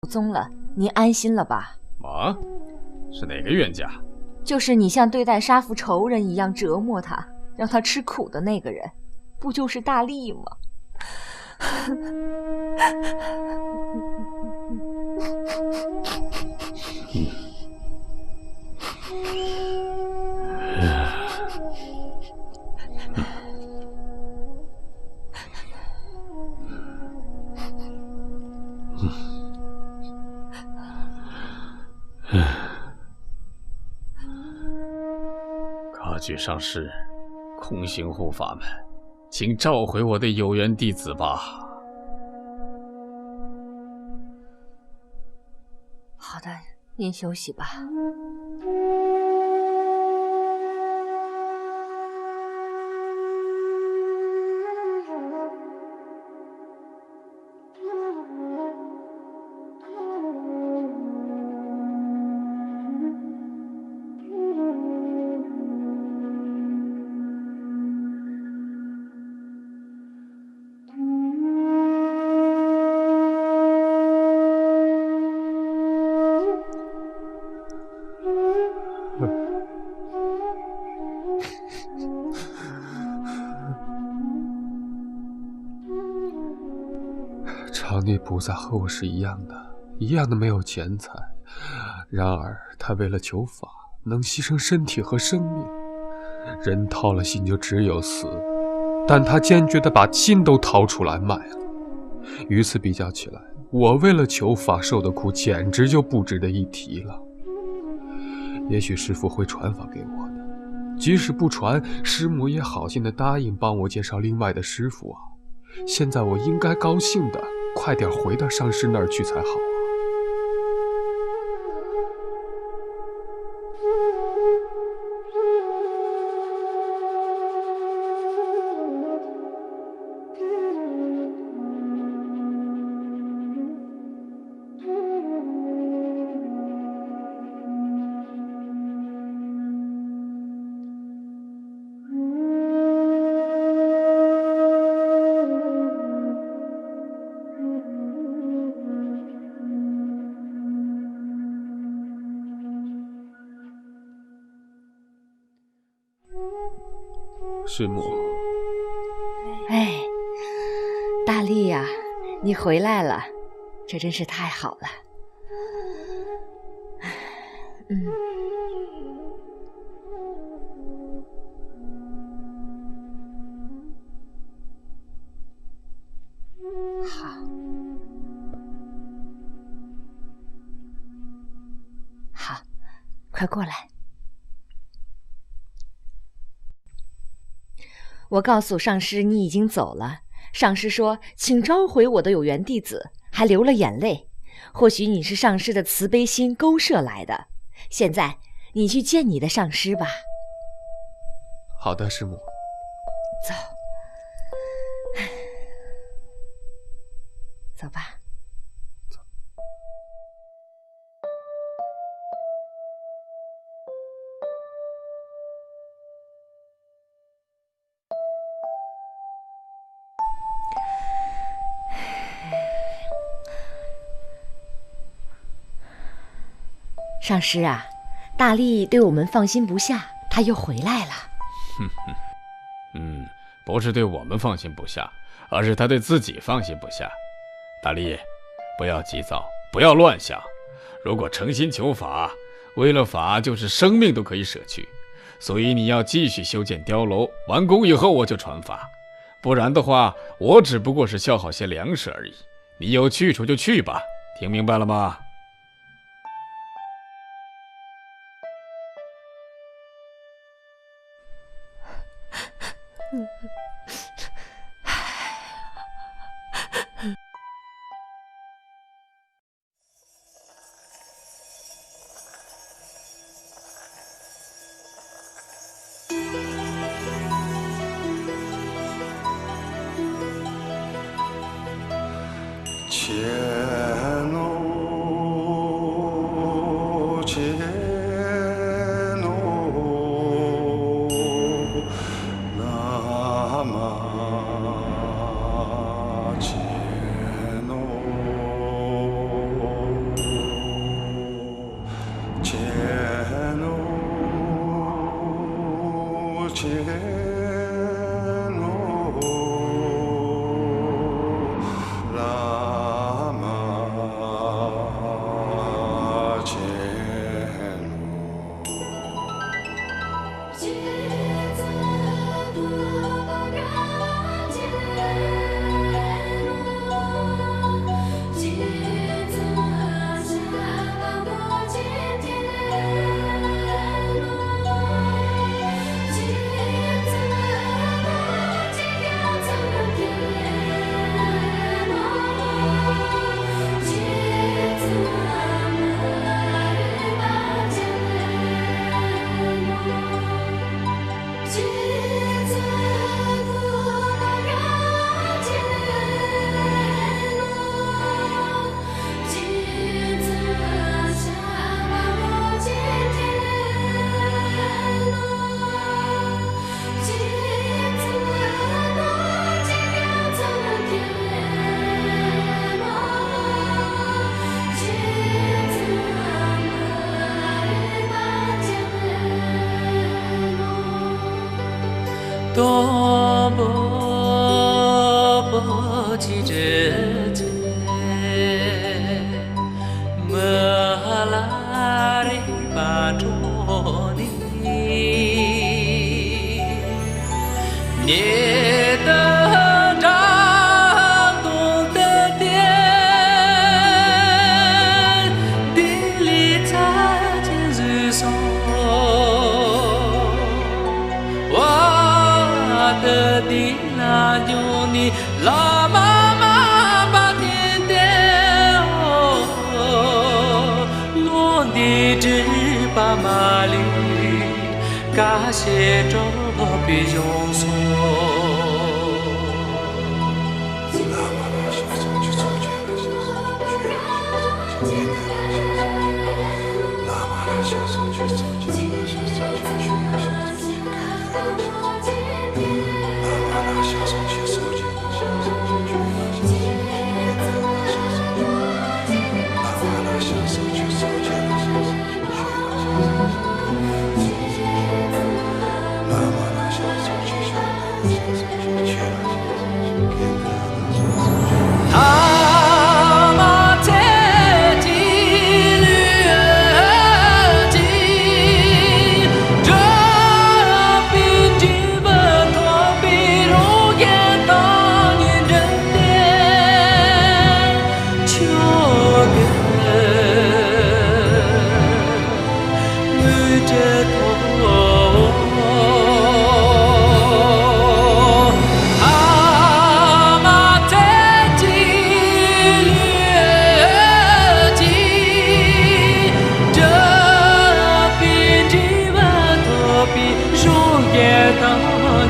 踪了，您安心了吧？啊？是哪个冤家？就是你像对待杀父仇人一样折磨他，让他吃苦的那个人，不就是大力吗？卡举上师，空行护法们，请召回我的有缘弟子吧。好的，您休息吧。长逆菩萨和我是一样的没有钱财，然而他为了求法，能牺牲身体和生命。人掏了心就只有死，但他坚决地把心都掏出来卖了。与此比较起来，我为了求法受的苦简直就不值得一提了。也许师父会传法给我的，即使不传，师母也好心地答应帮我介绍另外的师父啊。现在我应该高兴的快点回到上师那儿去才好啊。师母，哎，大力呀，你回来了，这真是太好了。好，快过来。我告诉上师你已经走了，上师说请召回我的有缘弟子，还流了眼泪。或许你是上师的慈悲心勾摄来的。现在你去见你的上师吧。好的，师母。走，走吧。上师啊，大力对我们放心不下，他又回来了。不是对我们放心不下，而是他对自己放心不下。大力，不要急躁，不要乱想。如果诚心求法，为了法就是生命都可以舍去。所以你要继续修建碉楼，完工以后我就传法。不然的话，我只不过是消耗些粮食而已。你有去处就去吧，听明白了吗？那夜灯照动的点，地里再见日松，我的地那有你老妈妈把点点哦，我的只把马里嘎些着比用松。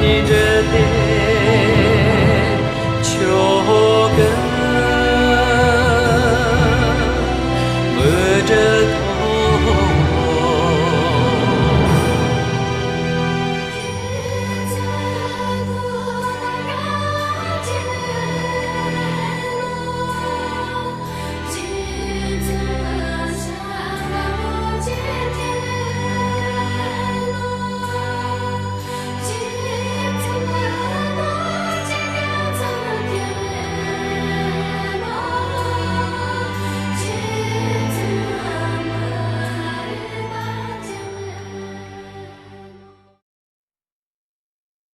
你这